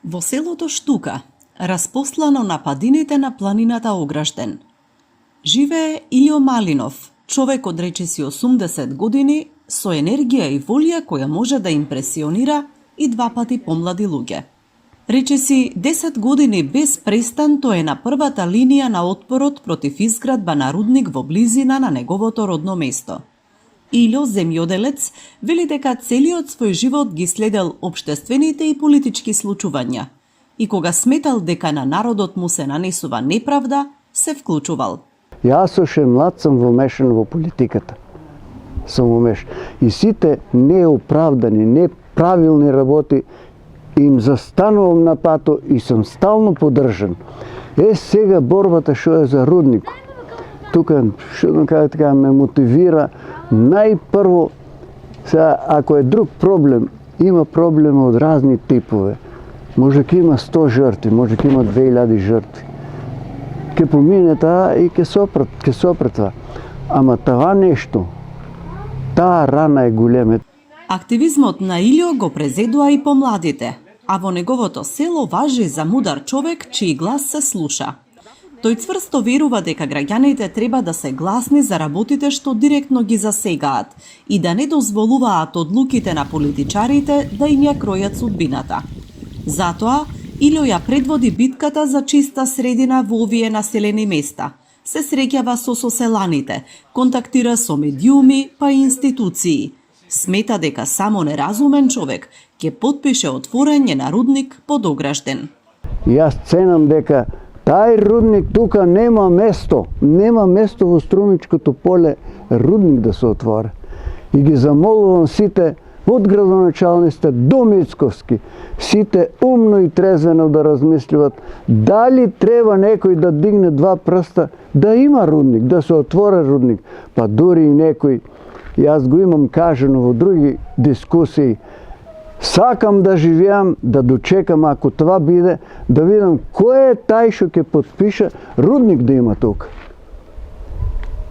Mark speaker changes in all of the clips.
Speaker 1: Во селото Штука, распослано на падините на планината Огражден, живее Илјо Малинов, човек од речиси 80 години, со енергија и волја која може да импресионира и 2 пати помлади луѓе. Речиси 10 години без престан тој е на првата линија на отпорот против изградба на рудник во близина на неговото родно место. Илјо, земјоделец, вели дека целиот свој живот ги следел општествените и политички случувања и кога сметал дека на народот му се нанесува неправда, се вклучувал.
Speaker 2: Јас още млад сум вомешан во политиката. Сум вомешан. И сите неоправдани, неправилни работи им застанувам на пато и сум стално поддржан. Сега борбата што е за рудник. Тука, што да кажа така, ме мотивира најпрво, ако е друг проблем, има проблеми од разни типове. Може ке има 100 жртви, може ке има 2000 жртви. Ке помине таа и ке сопре това. Ама това нешто, таа рана е голема.
Speaker 1: Активизмот на Илјо го презедува и помладите, а во неговото село важи за мудар човек чиј глас се слуша. Тој цврсто верува дека граѓаните треба да се гласни за работите што директно ги засегаат и да не дозволуваат одлуките на политичарите да им ја кројат судбината. Затоа, Илјо ја предводи битката за чиста средина во овие населени места. Се среќава со соселаните, контактира со медиуми па и институции. Смета дека само неразумен човек ќе потпише отворање на рудник под Огражден.
Speaker 2: Јас ценам дека тај рудник тука нема место во Струмичкото поле рудник да се отвори. И ги замолувам сите од градоначалниците до Мицковски, сите умно и трезвено да размисливат дали треба некој да дигне 2 прста да има рудник, да се отвори рудник, па дури и некој, јас го имам кажано во други дискусии, сакам да живеам, да дочекам ако това биде, да видам кој е тај што ќе потпише рудник да има тука.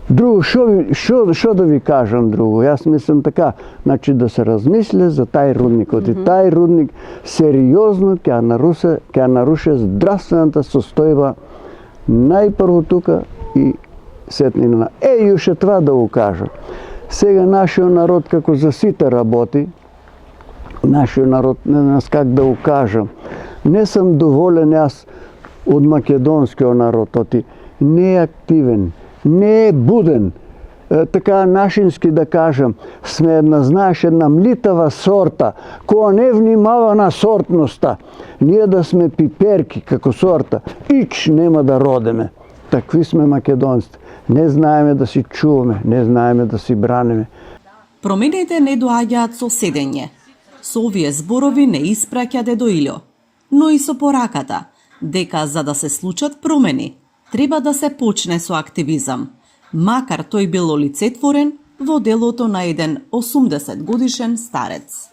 Speaker 2: Друго, што да ви кажам друго? Јас мислам така, значи да се размисле за тај рудник. И тај рудник сериозно ќе наруши здравствената состојба најпрво тука и сетнина. И уште това да го кажам. Сега нашиот народ како за сите работи, нашиот народ, не знам как да го кажам, не сум доволен јас од македонскиот народ, оти не е активен, не е буден, така нашински да кажам, сме една млитава сорта, која не внимава на сортноста. Ние да сме пиперки како сорта, ич нема да родиме. Такви сме македонците. Не знаеме да си чуваме, не знаеме да си браниме.
Speaker 1: Промените не доаѓаат со седење. Со овие зборови не испраќа дедо Илјо, но и со пораката дека за да се случат промени, треба да се почне со активизам, макар тој бил олицетворен во делото на еден 80 годишен старец.